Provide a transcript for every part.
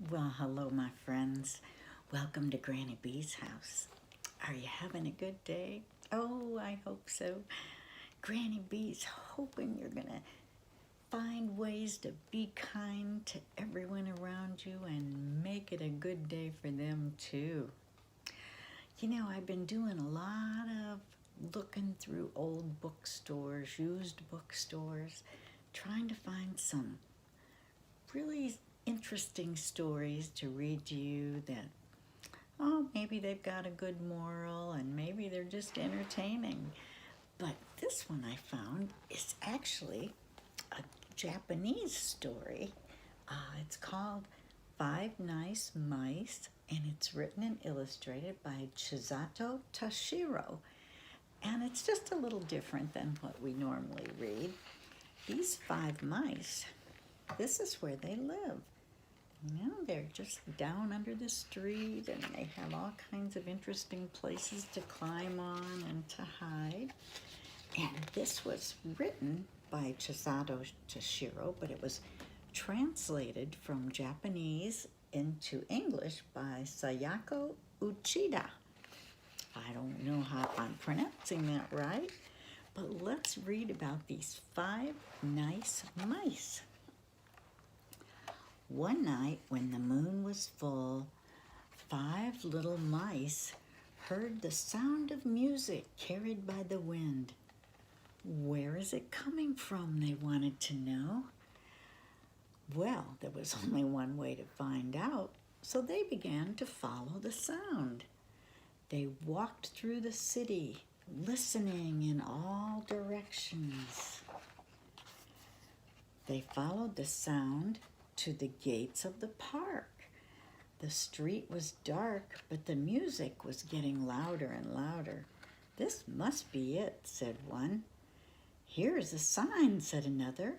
Well, hello, my friends. Welcome to Granny B's house. Are you having a good day? Oh, I hope so. Granny B's hoping you're going to find ways to be kind to everyone around you and make it a good day for them, too. I've been doing a lot of looking through old bookstores, used bookstores, trying to find some really interesting stories to read to you that, maybe they've got a good moral and maybe they're just entertaining. But this one I found is actually a Japanese story. It's called Five Nice Mice, and it's written and illustrated by Chisato Tashiro. And it's just a little different than what we normally read. These five mice, this is where they live. They're just down under the street and they have all kinds of interesting places to climb on and to hide. And this was written by Chisato Tashiro, but it was translated from Japanese into English by Sayako Uchida. I don't know how I'm pronouncing that right, but let's read about these five nice mice. One night when the moon was full, five little mice heard the sound of music carried by the wind. Where is it coming from, they wanted to know. Well, there was only one way to find out, so they began to follow the sound. They walked through the city, listening in all directions. They followed the sound to the gates of the park. The street was dark, but the music was getting louder and louder. This must be it, said one. Here's a sign, said another.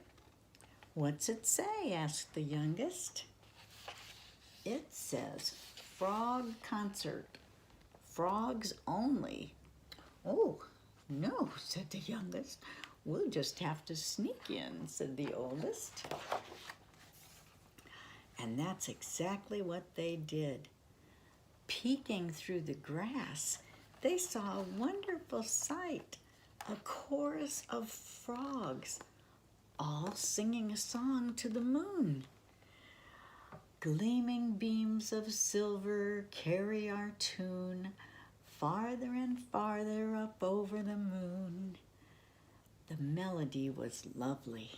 What's it say? Asked the youngest. It says, Frog Concert, frogs only. Oh, no, said the youngest. We'll just have to sneak in, said the oldest. And that's exactly what they did. Peeking through the grass, they saw a wonderful sight, a chorus of frogs, all singing a song to the moon. Gleaming beams of silver carry our tune farther and farther up over the moon. The melody was lovely.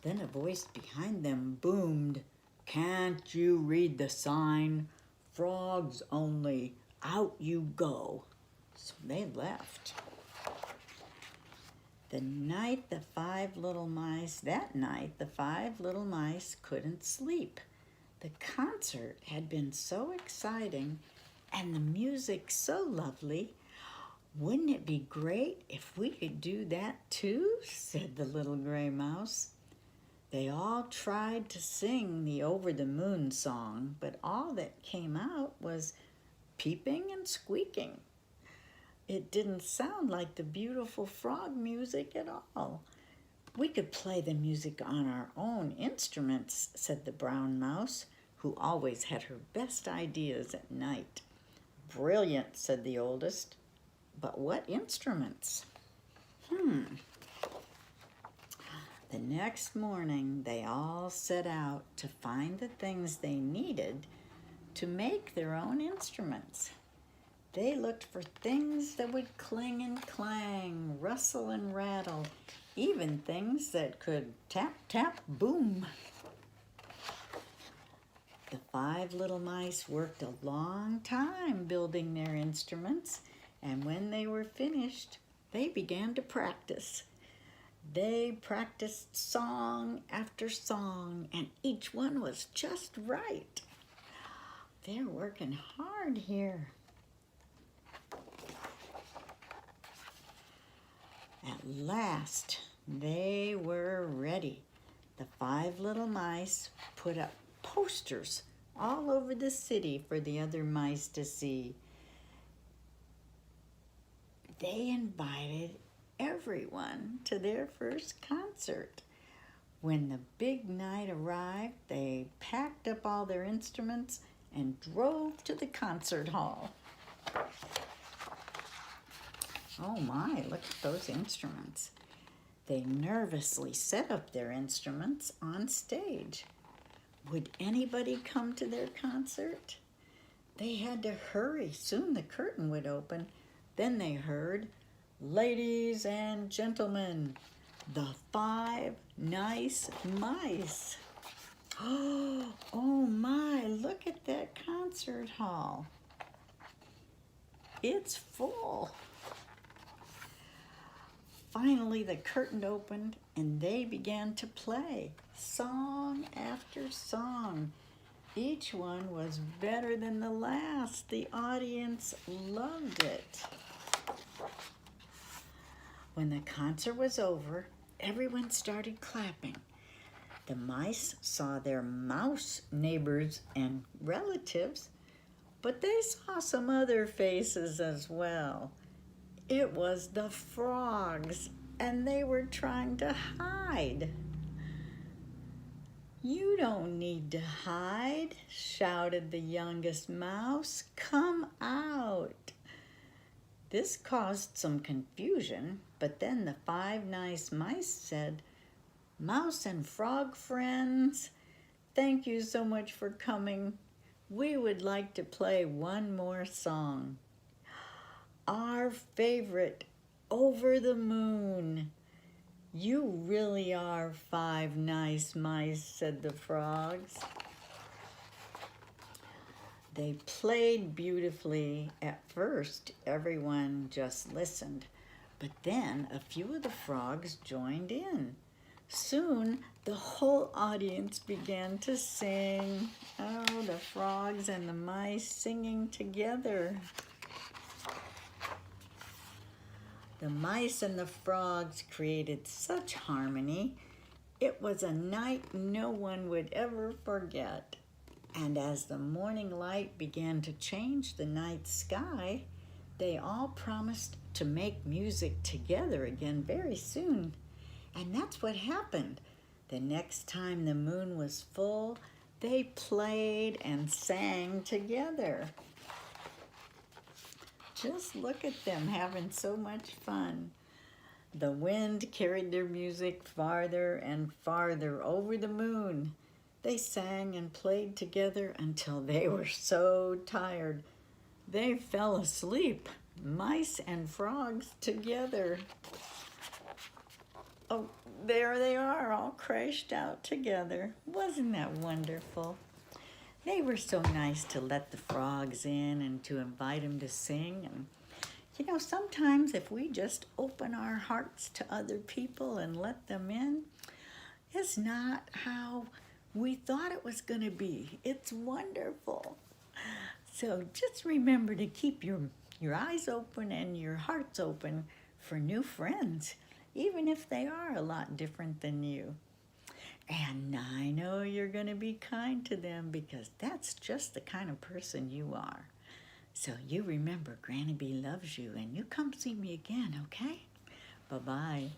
Then a voice behind them boomed, Can't you read the sign? Frogs only, out you go. So they left. That night, the five little mice couldn't sleep. The concert had been so exciting and the music so lovely. Wouldn't it be great if we could do that too? Said the little gray mouse. They all tried to sing the Over the Moon song, but all that came out was peeping and squeaking. It didn't sound like the beautiful frog music at all. We could play the music on our own instruments, said the brown mouse, who always had her best ideas at night. Brilliant, said the oldest. But what instruments? The next morning, they all set out to find the things they needed to make their own instruments. They looked for things that would cling and clang, rustle and rattle, even things that could tap, tap, boom. The five little mice worked a long time building their instruments, and when they were finished, they began to practice. They practiced song after song, and each one was just right. They're working hard here. At last, they were ready. The five little mice put up posters all over the city for the other mice to see. They invited everyone to their first concert. When the big night arrived, they packed packed up all their instruments and drove to the concert hall. Oh my, look at those instruments. They nervously set up their instruments on stage. Would anybody come to their concert? They had to hurry. Soon the curtain would open. Then they heard, "Ladies and gentlemen, the 5 Nice Mice." Oh my, look at that concert hall. It's full. Finally, the curtain opened and they began to play song after song. Each one was better than the last. The audience loved it. When the concert was over, everyone started clapping. The mice saw their mouse neighbors and relatives, but they saw some other faces as well. It was the frogs, and they were trying to hide. "You don't need to hide," shouted the youngest mouse. "Come out." This caused some confusion, but then the 5 nice mice said, "Mouse and frog friends, thank you so much for coming. We would like to play one more song. Our favorite, Over the Moon." "You really are 5 nice mice," said the frogs. They played beautifully. At first, everyone just listened, but then a few of the frogs joined in. Soon, the whole audience began to sing. Oh, the frogs and the mice singing together. The mice and the frogs created such harmony. It was a night no one would ever forget. And as the morning light began to change the night sky, they all promised to make music together again very soon. And that's what happened. The next time the moon was full, they played and sang together. Just look at them having so much fun. The wind carried their music farther and farther over the moon. They sang and played together until they were so tired. They fell asleep, mice and frogs together. Oh, there they are, all crashed out together. Wasn't that wonderful? They were so nice to let the frogs in and to invite them to sing. And you know, sometimes if we just open our hearts to other people and let them in, it's not how we thought it was going to be. It's wonderful. So just remember to keep your eyes open and your hearts open for new friends, even if they are a lot different than you. And I know you're going to be kind to them because that's just the kind of person you are. So you remember Granny Bee loves you, and you come see me again, okay? Bye-bye.